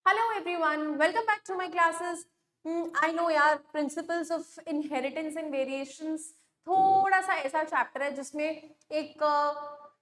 Hello everyone, welcome back to my classes. I know यार principles of inheritance and variations थोड़ा सा ऐसा chapter है जिसमें एक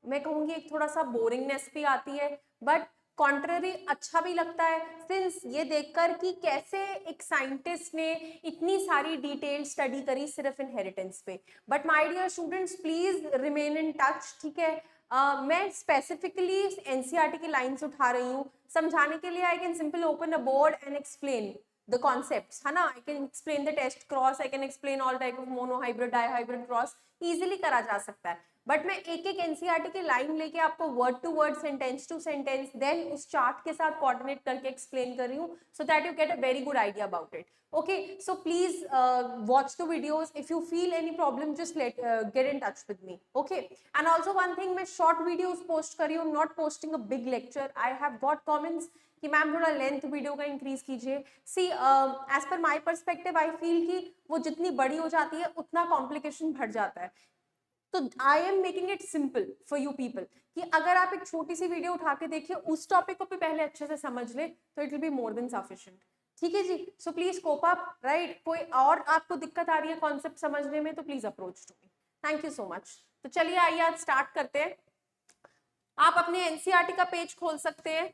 मैं कहूँगी एक थोड़ा सा बोरिंगनेस भी आती है, बट कॉन्ट्ररी अच्छा भी लगता है सिंस ये देखकर कि कैसे एक साइंटिस्ट ने इतनी सारी डिटेल स्टडी करी सिर्फ इनहेरिटेंस पे. But my dear students, please remain in touch. ठीक है, मैं स्पेसिफिकली एनसीईआरटी की लाइंस उठा रही हूँ समझाने के लिए. I can simple open a board and explain the concepts, है ना. I can explain the test cross, I can explain all type of mono hybrid di hybrid cross, easily करा जा सकता है. बट मैं एक एक एनसीईआरटी की लाइन लेके आपको word to word, sentence to sentence, then उस चार्ट के साथ कोऑर्डिनेट करके एक्सप्लेन कर रही हूँ so that you get a very good idea about it. Okay, so please watch the videos. If you feel any problem, just get in touch with me. Okay, and also one thing, मैं short videos post कर रही हूँ, not posting a big lecture. I have got comments कि ma'am थोड़ा length video का increase कीजिए. सी as per my perspective I feel कि वो जितनी बड़ी हो जाती है उतना कॉम्प्लिकेशन बढ़ जाता है. तो I am making it simple for you people कि अगर आप एक छोटी सी वीडियो उठा के देखिए, उस टॉपिक को भी पहले अच्छे से समझ ले, तो it will be more than sufficient. ठीक है जी. So please cope up, right. कोई और आपको दिक्कत आ रही है कॉन्सेप्ट समझने में तो please approach to me. Thank you so much. तो चलिए आइए आज स्टार्ट करते हैं. आप अपने एनसीईआरटी का पेज खोल सकते हैं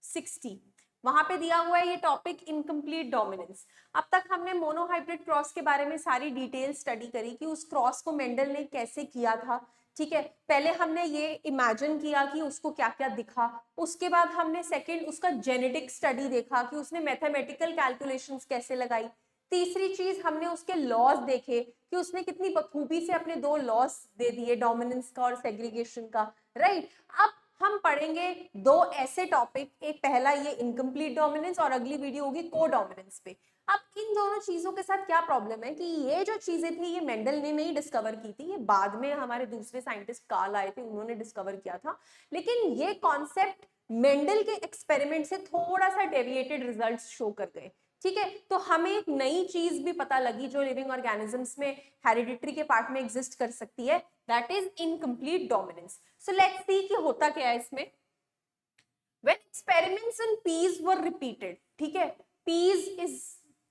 60. वहां पे दिया हुआ है ये टॉपिक इनकम्प्लीट डोमिनेंस. अब तक हमने मोनोहाइब्रिड क्रॉस के बारे में सारी डिटेल स्टडी करी कि उस क्रॉस को मेंडल ने कैसे किया था. ठीक है, पहले हमने ये इमेजिन किया कि उसको क्या क्या दिखा. उसके बाद हमने सेकंड उसका जेनेटिक स्टडी देखा कि उसने मैथमेटिकल कैलकुलेशंस कैसे लगाई. तीसरी चीज हमने उसके लॉज देखे कि उसने कितनी बखूबी से अपने दो लॉज दे दिए, डोमिनेंस का और सेग्रीगेशन का. राइट. अब हम पढ़ेंगे दो ऐसे टॉपिक, एक पहला ये इनकम्प्लीट डोमिनेंस और अगली वीडियो होगी को डोमिनेंस पे. अब इन दोनों चीजों के साथ क्या प्रॉब्लम है कि ये जो चीजें थी ये मेंडल ने नहीं डिस्कवर की थी, ये बाद में हमारे दूसरे साइंटिस्ट कार्ल आए थे, उन्होंने डिस्कवर किया था. लेकिन ये कॉन्सेप्ट मेंडल के एक्सपेरिमेंट से थोड़ा सा डेविएटेड रिजल्ट्स शो कर गए. ठीक है, तो हमें एक नई चीज भी पता लगी जो लिविंग ऑर्गेनिजम्स में हेरिडिटरी के पार्ट में एग्जिस्ट कर सकती है, that is incomplete dominance. So let's see कि होता क्या है इसमें. When experiments in peas were repeated, ठीक है, peas is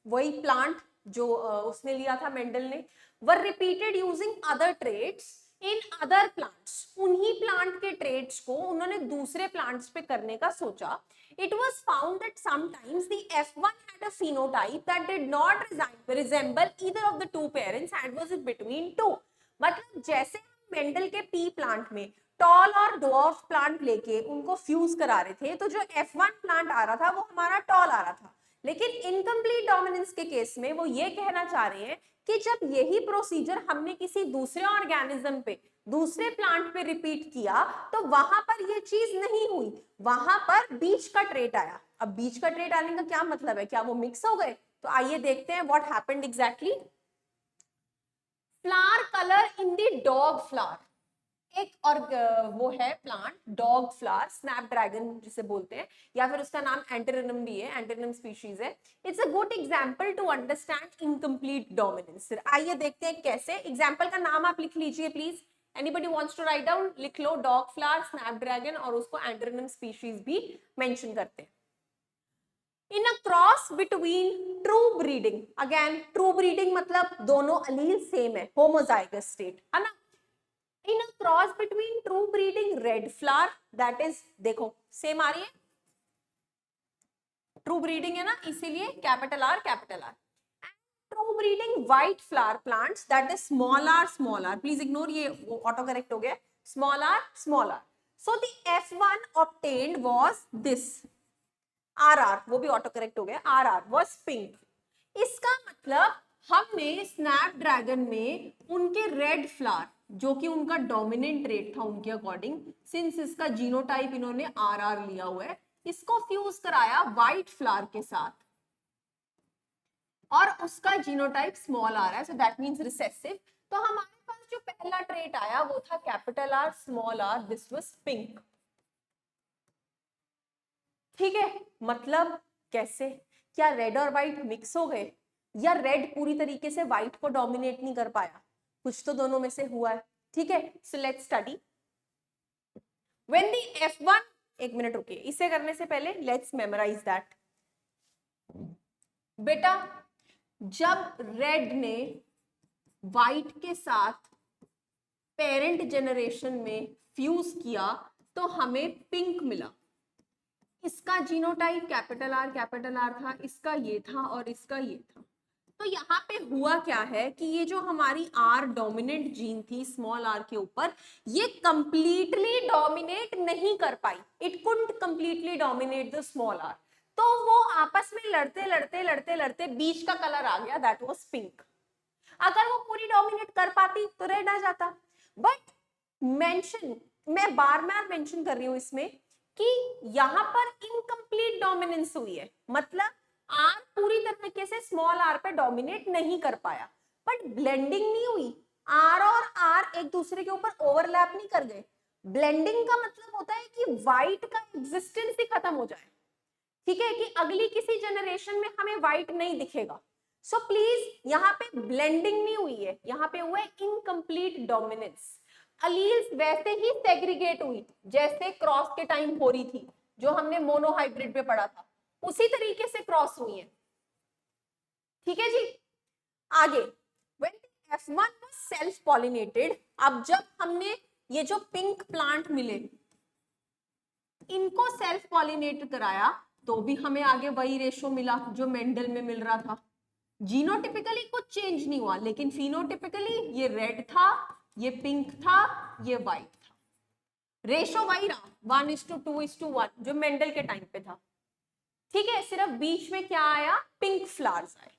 वही प्लांट जो उसने लिया था मेंडल ने, were repeated using other traits in other plants. उन्हीं प्लांट के ट्रेड्स को उन्होंने दूसरे प्लांट्स पे करने का सोचा. It was found that sometimes the F1 had a phenotype that did not resemble either of the two parents and was between two. मतलब जैसे मेंडल के पी प्लांट में टॉल और डॉर्फ प्लांट लेके उनको फ्यूज करा रहे थे, तो जो F1 प्लांट आ रहा था वो हमारा टॉल आ रहा था. लेकिन इनकम्प्लीट डोमिनेंस के केस में वो ये कहना चाह रहे हैं कि जब यही प्रोसीजर हमने किसी दूसरे ऑर्गेनिज्म पे, दूसरे प्लांट पे रिपीट किया तो वहां पर ये चीज नहीं हुई, वहां पर बीच का ट्रेट आया. अब बीच का ट्रेट आने का क्या मतलब है, क्या वो मिक्स हो गए? तो आइए देखते हैं what happened exactly. Flower colour in the dog flower, एक और वो है प्लांट डॉग फ्लावर, स्नैपड्रैगन जिसे बोलते हैं, या फिर उसका नाम एंटेरिनम भी है, एंटेरिनम स्पीशीज है. It's a good example to understand incomplete dominance. आइए देखते हैं कैसे. एग्जांपल का नाम आप लिख लीजिए please. Anybody wants to write down? लिख लो डॉग फ्लावर, स्नैपड्रैगन और उसको एंटेरिनम स्पीशीज भी मेंशन करते हैं. In a cross between true breeding, again true breeding मतलब दोनों अलील सेम है, होमोजाइगस स्टेट, है ना. In a cross between true breeding red flower, that is, देखो सेम आ रही है, ट्रू ब्रीडिंग है ना, इसीलिए capital R capital R. True breeding white flower plants, that is small R small R. Please ignore, ये ऑटो करेक्ट हो गया, small R small R. So the F1 obtained was this RR, वो भी auto correct हो गया, RR was pink. इसका मतलब हमने स्नैपड्रैगन में उनके रेड फ्लावर, जो कि उनका डोमिनेंट ट्रेट था उनके अकॉर्डिंग, सिंस इसका जीनोटाइप इन्होंने RR लिया हुआ है, इसको फ्यूज कराया व्हाइट फ्लावर के साथ और उसका जीनोटाइप स्मॉल आ रहा है, सो दैट मींस रिसेसिव. तो हमारे पास जो पहला ट्रेट आया वो था capital R small R, this was pink. ठीक है, मतलब कैसे, क्या रेड और व्हाइट मिक्स हो गए, या रेड पूरी तरीके से व्हाइट को डोमिनेट नहीं कर पाया, कुछ तो दोनों में से हुआ है. ठीक है, so let's study. When the F1, एक मिनट रुकिए, इसे करने से पहले लेट्स मेमोराइज दैट. बेटा जब रेड ने व्हाइट के साथ पेरेंट जनरेशन में फ्यूज किया तो हमें पिंक मिला। इसका जीनोटाइप कैपिटल आर था, इसका ये था और इसका ये था। तो यहाँ पे हुआ क्या है कि ये जो हमारी आर डोमिनेंट जीन थी स्मॉल आर के ऊपर, ये कंप्लीटली डोमिनेट नहीं कर पाई। It couldn't completely dominate the small R. तो वो आपस में लड़ते लड़ते लड़ते लड़ते बीच का कलर आ गया, दैट वाज पिंक। अगर वो पूरी डोमिनेट कर पाती तो रेड आ जाता। बट मैं बार बार मेंशन कर रही हूं इसमें कि यहां पर इनकम्प्लीट डोमिनेंस हुई है, मतलब आर पूरी तरीके से स्मॉल आर पे डोमिनेट नहीं कर पाया, बट ब्लेंडिंग नहीं हुई। आर और आर एक दूसरे के ऊपर ओवरलैप नहीं कर गए। ब्लेंडिंग का मतलब होता है कि व्हाइट का एग्जिस्टेंस ही खत्म हो जाए, ठीक है, कि अगली किसी जनरेशन में हमें व्हाइट नहीं दिखेगा। सो प्लीज यहाँ पे ब्लेंडिंग नहीं हुई है, यहाँ पे हुआ है इनकम्प्लीट डोमिनेंस। अलील्स वैसे ही सेग्रीगेट हुई जैसे क्रॉस के टाइम हो रही थी, जो हमने मोनोहाइब्रिड पे पढ़ा था, उसी तरीके से क्रॉस हुई है। ठीक है जी। आगे when the F1 was self pollinated, अब जब हमने ये जो पिंक प्लांट मिले इनको सेल्फ पॉलिनेट कराया तो भी हमें आगे वही रेशो मिला जो मेंडल में मिल रहा था। जीनोटिपिकली कुछ चेंज नहीं हुआ, लेकिन फिनोटिपिकली ये रेड था, ये पिंक था, ये व्हाइट था। रेशो वही रहा 1:2:1 जो मेंडल के टाइम पे था। ठीक है, सिर्फ बीच में क्या आया, पिंक फ्लावर्स आए।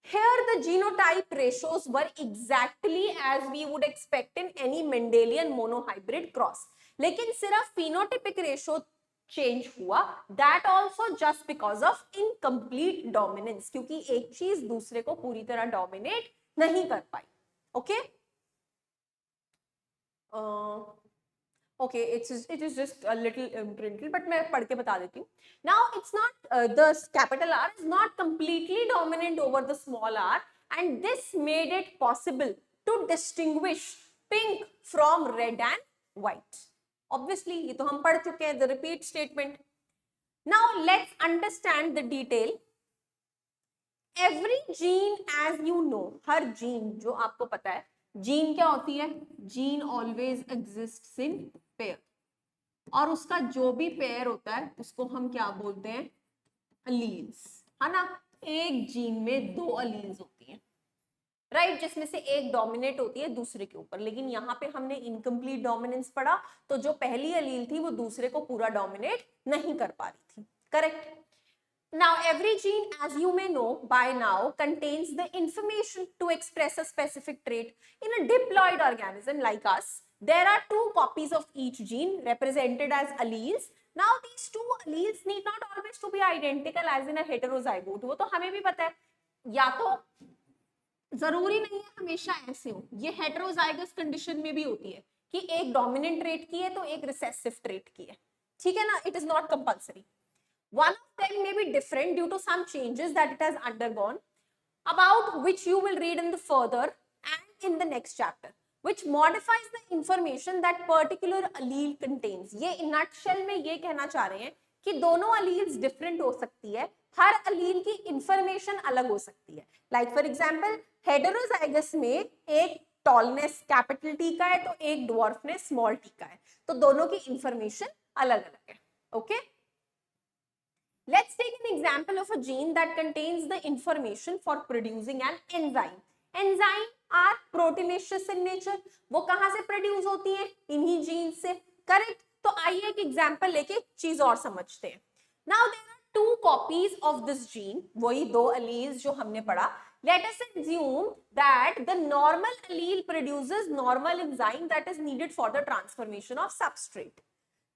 Here the genotype ratios were exactly as we would expect in any Mendelian monohybrid cross. लेकिन सिर्फ phenotypic ratio चेंज हुआ, that also just because of incomplete dominance, क्योंकि एक चीज दूसरे को पूरी तरह डोमिनेट नहीं कर पाई। Okay okay, it is just a little printed, but मैं पढ़ के बता देती हूँ। Now it's not the capital R is not completely dominant over the small R, and this made it possible to distinguish pink from red and white. Obviously, ये तो हम पढ़ चुके हैं, the repeat statement. Now let's understand the detail. Every gene, as you know, her gene जो आपको पता है, जीन क्या होती है, gene always exists in pair, और उसका जो भी पेयर होता है उसको हम क्या बोलते हैं, अलील्स, है ना। एक जीन में 2 अलील्स होती हैं, राइट, जिसमें से एक डोमिनेट होती है दूसरे के ऊपर। लेकिन यहाँ पे हमने इनकम्प्लीट डोमिनेंस पढ़ा, तो जो पहली अलील थी वो दूसरे को पूरा डोमिनेट नहीं कर पा रही थी। Correct. Now every gene, as you may know by now, contains the information to express a specific trait. In a diploid organism like us, there are 2 copies of each gene represented as alleles. Now these 2 alleles need not always to be identical as in a heterozygote. वो तो हमें भी पता है, या तो जरूरी नहीं है हमेशा ऐसे हो, ये हेटेरोजाइगस कंडीशन में भी होती है कि एक डोमिनेंट ट्रेट की है तो एक रिसेसिव ट्रेट की है। ठीक है ना, it is not compulsory. One of them may be different due to some changes that it has undergone, about which you will read in the further and in the next chapter, which modifies the information that particular allele contains. ये in nutshell में ये कहना चाह रहे हैं कि दोनों alleles different हो सकती है, हर allele की information अलग हो सकती है। Like for example, heterozygous में एक टॉलनेस कैपिटल टी का है तो एक ड्वार्फनेस स्मॉल टी का है, तो दोनों की इंफॉर्मेशन अलग अलग है। Okay, let's take an example of a gene that contains the information for producing an enzyme. Enzyme are proteinaceous in nature. वो कहाँ से प्रोड्यूस होती है, इन्हीं जीन से। करेक्ट। तो आइए एक एग्जांपल लेके चीज और समझते हैं। Now there are 2 copies of this gene, वही 2 alleles जो हमने पढ़ा। Let us assume that the normal allele produces normal enzyme that is needed for the transformation of substrate.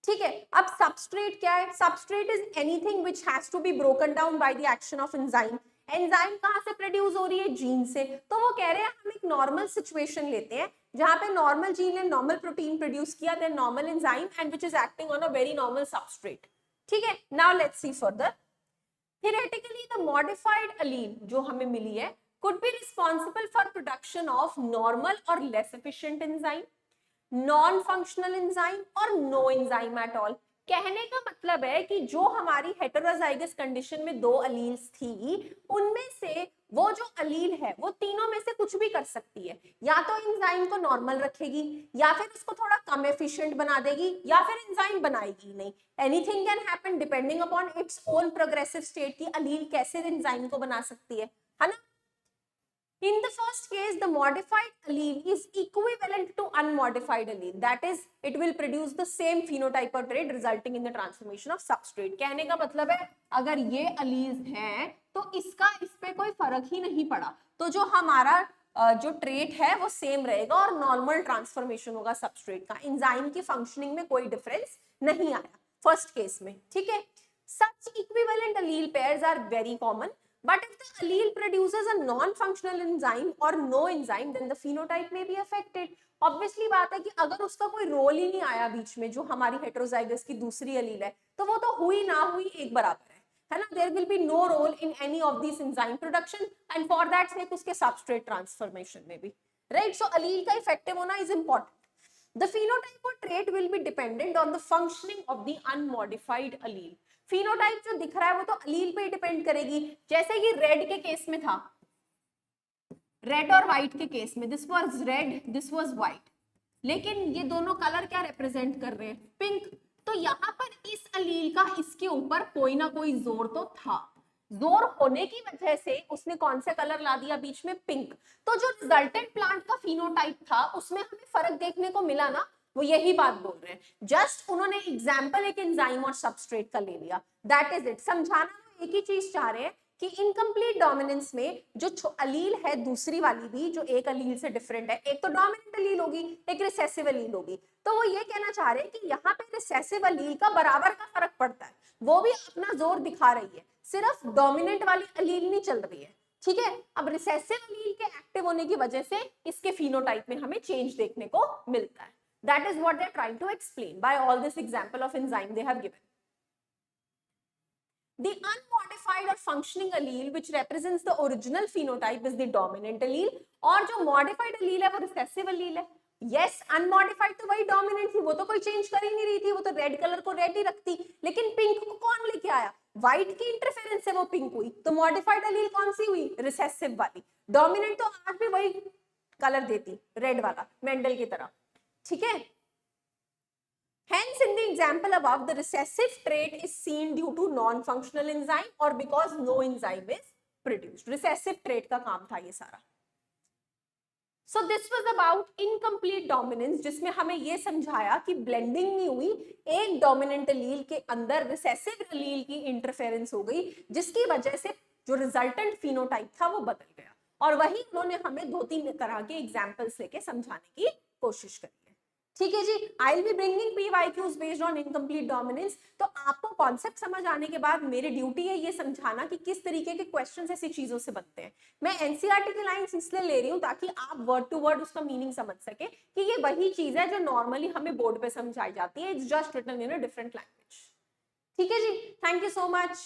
ठीक है, अब सबस्ट्रेट क्या है, substrate is anything which has to be broken down by the action of enzyme. Enzyme कहां से produce हो रही है, जीन से। तो वो कह रहे हैं हम एक नॉर्मल सिचुएशन लेते हैं जहां पे नॉर्मल जीन ने नॉर्मल प्रोटीन प्रोड्यूस किया, then normal enzyme and which is acting on a very normal substrate. ठीक है, now let's see further. Theoretically the modified allele जो हमें मिली है could be responsible for production of normal or less efficient enzyme, non-functional enzyme or no enzyme at all. कहने का मतलब है कि जो हमारी हेटेरोजाइगस कंडीशन में 2 अलील्स थी, उनमें से वो जो अलील है वो तीनों में से कुछ भी कर सकती है, या तो एंजाइम को नॉर्मल रखेगी, या फिर उसको थोड़ा कम एफिशिएंट बना देगी, या फिर एंजाइम बनाएगी नहीं। Anything can happen depending upon its own progressive state की अलील कैसे एंजाइम को बना सकती है ना। In the first case, the modified allele is equivalent to unmodified allele. That is, it will produce the same phenotype or trait resulting in the transformation of substrate. कहने का मतलब है अगर ये alleles हैं तो इसका इस पे कोई फर्क ही नहीं पड़ा, तो जो हमारा जो ट्रेट है वो सेम रहेगा और नॉर्मल ट्रांसफॉर्मेशन होगा सबस्ट्रेट का। एंजाइम की फंक्शनिंग में कोई डिफरेंस नहीं आया फर्स्ट केस में, ठीक है। Such equivalent allele pairs are very common. But if the allele produces a non-functional enzyme or no enzyme, then the phenotype may be affected. Obviously बात है कि अगर उसका कोई रोल ही नहीं आया बीच में, जो हमारी हेटेरोजाइगस की दूसरी allele है, तो वो तो हुई ना हुई एक बराबर है ना। There will be no role in any of these enzyme production, and for that sake उसके substrate transformation में भी, right? So allele का effective होना is important. The phenotype or trait will be dependent on the functioning of the unmodified allele. Phenotype जो दिख रहा है वो तो अलील पे डिपेंड करेगी, जैसे कि रेड के केस में था, रेड और व्हाइट के केस में, this was red, this was white, लेकिन ये दोनों कलर क्या रिप्रेजेंट कर रहे हैं, पिंक। तो यहाँ पर इस अलील का इसके ऊपर कोई ना कोई जोर तो था, जोर होने की वजह से उसने कौन से कलर ला दिया बीच में, पिंक। तो जो रिजल्टेंट प्लांट का फिनोटाइप था उसमें हमें फर्क देखने को मिला ना, वो यही बात बोल रहे हैं। जस्ट उन्होंने एग्जाम्पल एक एंजाइम और सबस्ट्रेट का ले लिया, दैट इज इट। समझाना एक ही चीज चाह रहे हैं कि इनकम्प्लीट डोमिनेंस में जो अलील है दूसरी वाली भी, जो एक अलील से डिफरेंट है, एक तो डोमिनेंट अलील होगी, एक रिसेसिव अलील होगी, तो वो ये कहना चाह रहे हैं कि यहाँ पे रिसेसिव अलील का बराबर का फर्क पड़ता है, वो भी अपना जोर दिखा रही है, सिर्फ डोमिनेंट वाली अलील नहीं चल रही है, ठीक है। अब रिसेसिव अलील के एक्टिव होने की वजह से इसके फिनोटाइप में हमें चेंज देखने को मिलता है। That is what they are trying to explain by all this example of enzyme they have given. The unmodified or functioning allele which represents the original phenotype is the dominant allele, और जो modified allele है वो recessive allele है। Yes, unmodified तो वही dominant थी, वो तो कोई चेंज कर ही नहीं रही थी, वो तो रेड कलर को रेड ही रखती, लेकिन पिंक को कौन लेके आया, व्हाइट की इंटरफेरेंस से वो पिंक हुई, तो मॉडिफाइड अलील कौन सी हुई, रिसेसिव वाली। डोमिनेंट तो आज भी वही कलर देती, रेड वाला, मेंडल की तरह, ठीक है। Hence, in the example above, the recessive trait is seen due to non-functional enzyme or because no enzyme is produced. Recessive trait का काम था ये सारा। So this was about incomplete dominance, जिसमें हमें ये समझाया कि ब्लेंडिंग नहीं हुई, एक डोमिनेंट अलील के अंदर रिसेसिव अलील की इंटरफेरेंस हो गई, जिसकी वजह से जो रिजल्टेंट फिनोटाइप था वो बदल गया, और वही उन्होंने हमें 2-3 तरह के एग्जाम्पल्स लेके समझाने की कोशिश करी है, ठीक है जी। I will be bringing PYQs based on incomplete dominance. तो आपको कॉन्सेप्ट समझ आने के बाद मेरी ड्यूटी है ये समझाना कि किस तरीके के क्वेश्चंस ऐसी चीजों से बनते हैं। मैं एनसीईआरटी की लाइंस इसलिए ले रही हूँ ताकि आप वर्ड टू वर्ड उसका मीनिंग समझ सके कि ये वही चीज है जो नॉर्मली हमें बोर्ड पे समझाई जाती है, it's just written in a different language, ठीक है जी। Thank you so much.